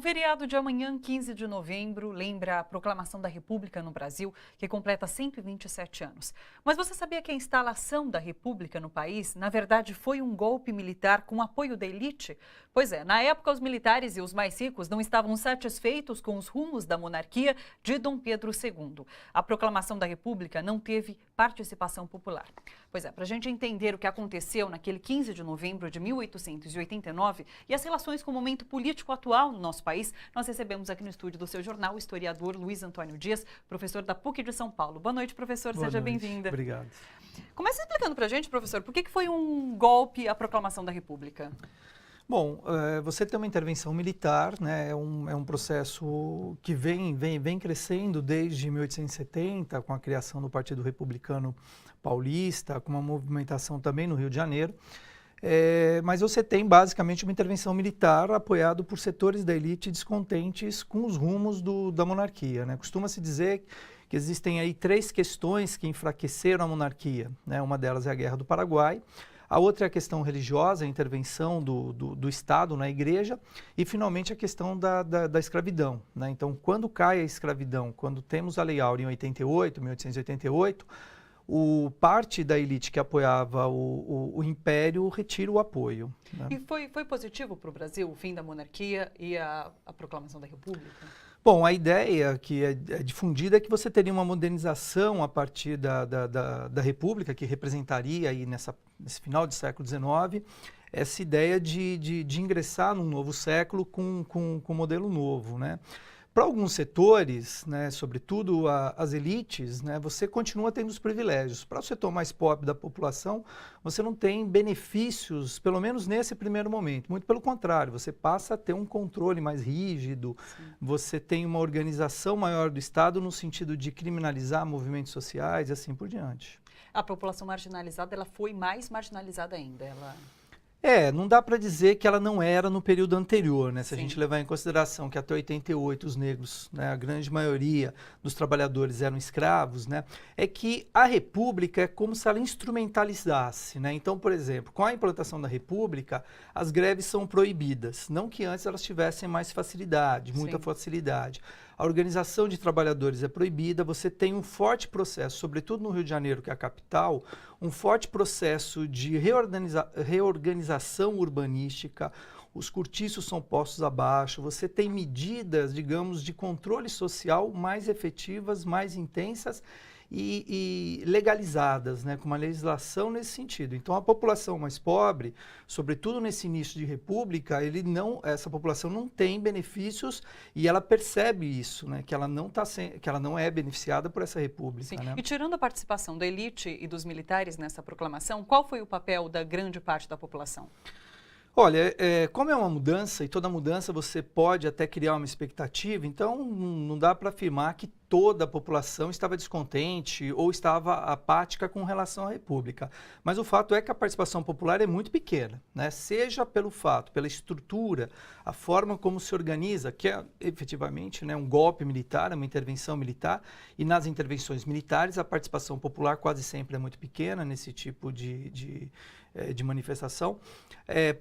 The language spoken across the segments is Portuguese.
feriado de amanhã, 15 de novembro, lembra a proclamação da República no Brasil, que completa 127 anos. Mas você sabia que a instalação da República no país, na verdade, foi um golpe militar com apoio da elite? Pois é, na época, os militares e os mais ricos não estavam satisfeitos com os rumos da monarquia de Dom Pedro II. A proclamação da República não teve participação popular. Pois é, para a gente entender o que aconteceu naquele 15 de novembro de 1889 e as relações com o momento político atual no nosso país, nós recebemos aqui no estúdio do seu jornal o historiador Luiz Antônio Dias, professor da PUC de São Paulo. Boa noite, professor. Seja bem-vinda. Obrigado. Comece explicando para a gente, professor, por que foi um golpe a proclamação da República? Bom, você tem uma intervenção militar, né? É um processo que vem crescendo desde 1870, com a criação do Partido Republicano Paulista, com uma movimentação também no Rio de Janeiro. Mas você tem basicamente uma intervenção militar apoiada por setores da elite descontentes com os rumos da monarquia, né? Costuma-se dizer que existem aí 3 questões que enfraqueceram a monarquia, né? Uma delas é a Guerra do Paraguai, a outra é a questão religiosa, a intervenção do Estado na igreja e, finalmente, a questão da escravidão, né? Então, quando cai a escravidão, quando temos a Lei Áurea em 1888, parte da elite que apoiava o Império retira o apoio, né? E foi positivo para o Brasil o fim da monarquia e a proclamação da República? Bom, a ideia que é difundida é que você teria uma modernização a partir da República, que representaria aí nesse final do século XIX, essa ideia de ingressar num novo século com um modelo novo, né? Para alguns setores, né, sobretudo as elites, né, você continua tendo os privilégios. Para o setor mais pobre da população, você não tem benefícios, pelo menos nesse primeiro momento. Muito pelo contrário, você passa a ter um controle mais rígido, sim, você tem uma organização maior do Estado no sentido de criminalizar movimentos sociais e assim por diante. A população marginalizada, ela foi mais marginalizada ainda, não dá para dizer que ela não era no período anterior, né? Se a Sim. gente levar em consideração que até 88 os negros, né, a grande maioria dos trabalhadores eram escravos, né? É que a República é como se ela instrumentalizasse, né? Então, por exemplo, com a implantação da República, as greves são proibidas. Não que antes elas tivessem mais facilidade, muita Sim. facilidade. A organização de trabalhadores é proibida, você tem um forte processo, sobretudo no Rio de Janeiro, que é a capital, um forte processo de reorganização urbanística, os cortiços são postos abaixo, você tem medidas, digamos, de controle social mais efetivas, mais intensas e legalizadas, né, com uma legislação nesse sentido. Então, a população mais pobre, sobretudo nesse início de república, essa população não tem benefícios e ela percebe isso, né, que ela não é beneficiada por essa república. Sim. Né? E tirando a participação da elite e dos militares nessa proclamação, qual foi o papel da grande parte da população? Olha, como é uma mudança, e toda mudança você pode até criar uma expectativa, então não dá para afirmar que toda a população estava descontente ou estava apática com relação à República. Mas o fato é que a participação popular é muito pequena, né? Seja pela estrutura, a forma como se organiza, que é efetivamente, né, um golpe militar, uma intervenção militar, e nas intervenções militares a participação popular quase sempre é muito pequena nesse tipo de manifestação.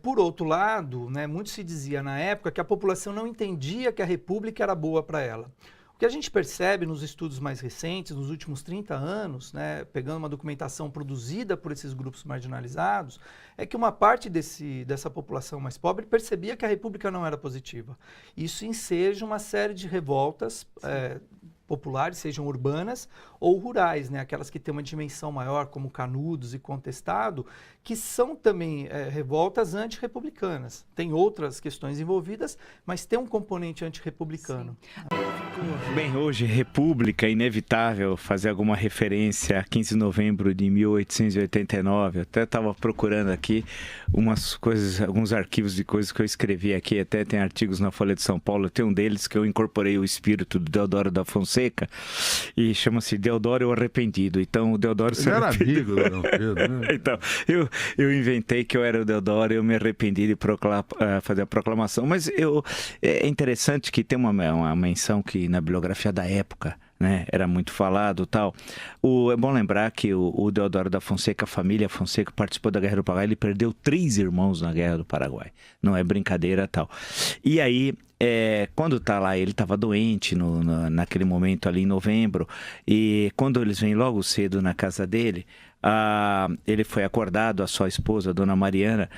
Por outro lado, né, muito se dizia na época que a população não entendia que a República era boa para ela. O que a gente percebe nos estudos mais recentes, nos últimos 30 anos, né, pegando uma documentação produzida por esses grupos marginalizados, é que uma parte dessa população mais pobre percebia que a República não era positiva. Isso enseja uma série de revoltas populares, sejam urbanas ou rurais, né? Aquelas que têm uma dimensão maior, como Canudos e Contestado, que são também revoltas antirrepublicanas. Tem outras questões envolvidas, mas tem um componente antirrepublicano. Bem, hoje, República, inevitável fazer alguma referência a 15 de novembro de 1889. Eu até estava procurando aqui umas coisas, alguns arquivos de coisas que eu escrevi aqui, até tem artigos na Folha de São Paulo. Tem um deles que eu incorporei o espírito do Deodoro da Fonseca e chama-se Deodoro o Arrependido. Então, o Deodoro se arrependeu. Era amigo do Pedro, né? Então, eu inventei que eu era o Deodoro e eu me arrependi de fazer a proclamação. Mas é interessante que tem uma menção que na bibliografia da época, né, era muito falado e tal. É bom lembrar que o Deodoro da Fonseca, a família Fonseca, participou da Guerra do Paraguai. Ele perdeu 3 irmãos na Guerra do Paraguai. Não é brincadeira tal. E aí, quando tá lá, ele estava doente naquele momento ali em novembro, e quando eles vêm logo cedo na casa dele, ele foi acordado, a sua esposa, a dona Mariana,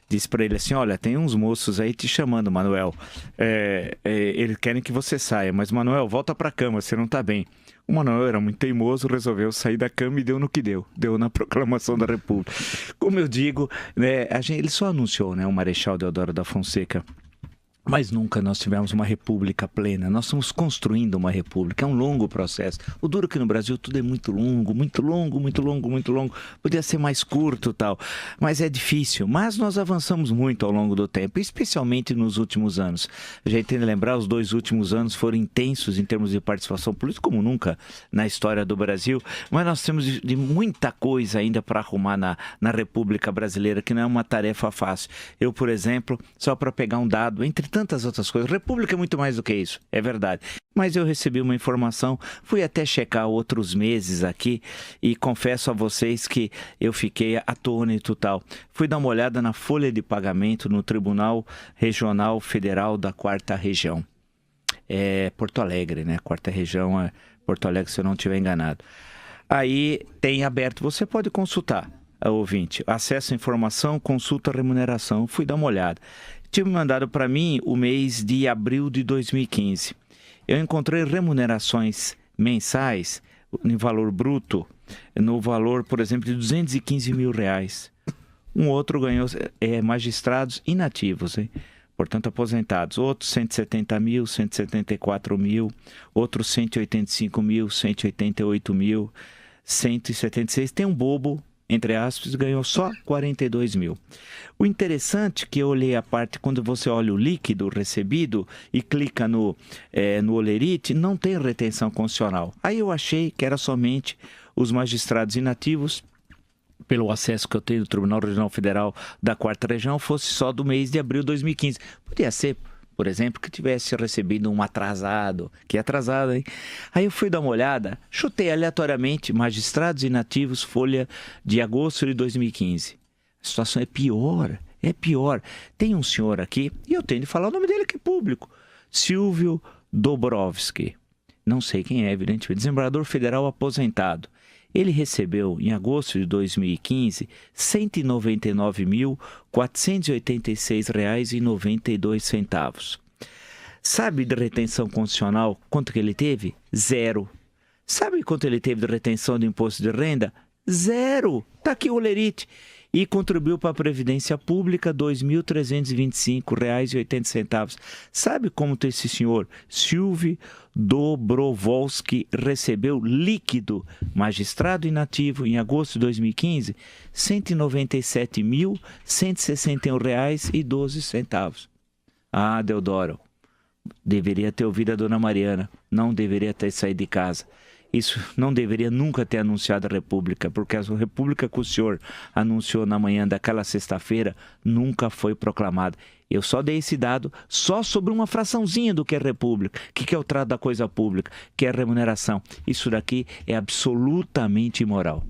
disse para ele assim: olha, tem uns moços aí te chamando, Manuel, eles querem que você saia, mas Manuel, volta para a cama, você não está bem. O Manuel era muito teimoso, resolveu sair da cama e deu no que deu na proclamação da República. Como eu digo, né, ele só anunciou, né, o Marechal Deodoro da Fonseca, mas nunca nós tivemos uma república plena. Nós estamos construindo uma república, é um longo processo. O duro é que no Brasil tudo é muito longo, muito longo, muito longo, muito longo. Podia ser mais curto e tal, mas é difícil. Mas nós avançamos muito ao longo do tempo, especialmente nos últimos anos. A gente tem que lembrar, os 2 últimos anos foram intensos em termos de participação política, como nunca na história do Brasil, mas nós temos de muita coisa ainda para arrumar na República Brasileira, que não é uma tarefa fácil. Eu, por exemplo, só para pegar um dado, entre tantas outras coisas, República é muito mais do que isso, é verdade. Mas eu recebi uma informação, fui até checar outros meses aqui e confesso a vocês que eu fiquei atônito e tal. Fui dar uma olhada na folha de pagamento no Tribunal Regional Federal da 4ª Região. É Porto Alegre, né? 4ª Região é Porto Alegre, se eu não estiver enganado. Aí tem aberto, você pode consultar, ouvinte, acesso à informação, consulta a remuneração. Fui dar uma olhada. Tinha mandado para mim o mês de abril de 2015. Eu encontrei remunerações mensais em valor bruto, no valor, por exemplo, de R$215 mil. Um outro ganhou magistrados inativos, hein? Portanto, aposentados. Outros 170 mil, 174 mil, outros 185 mil, 188 mil, 176. Tem um bobo, entre aspas, ganhou só 42 mil. O interessante que eu olhei a parte, quando você olha o líquido recebido e clica no Olerite, não tem retenção constitucional. Aí eu achei que era somente os magistrados inativos, pelo acesso que eu tenho do Tribunal Regional Federal da 4ª Região, fosse só do mês de abril de 2015. Podia ser, por exemplo, que tivesse recebido um atrasado, que é atrasado, hein? Aí eu fui dar uma olhada, chutei aleatoriamente magistrados inativos, folha de agosto de 2015. A situação é pior, é pior. Tem um senhor aqui, e eu tenho de falar o nome dele aqui público, Silvio Dobrovski. Não sei quem é, evidentemente, desembargador federal aposentado. Ele recebeu, em agosto de 2015, R$ 199.486,92. Sabe de retenção constitucional quanto que ele teve? 0. Sabe quanto ele teve de retenção do imposto de renda? 0. Está aqui o Olerite. E contribuiu para a Previdência Pública R$ 2.325,80. Sabe como esse senhor, Silvio Dobrovolsky, recebeu líquido, magistrado inativo, em agosto de 2015, R$ 197.161,12. Ah, Deodoro, deveria ter ouvido a dona Mariana, não deveria ter saído de casa. Isso não deveria nunca ter anunciado a República, porque a República que o senhor anunciou na manhã daquela sexta-feira nunca foi proclamada. Eu só dei esse dado só sobre uma fraçãozinha do que é República, que é o trato da coisa pública, que é a remuneração. Isso daqui é absolutamente imoral.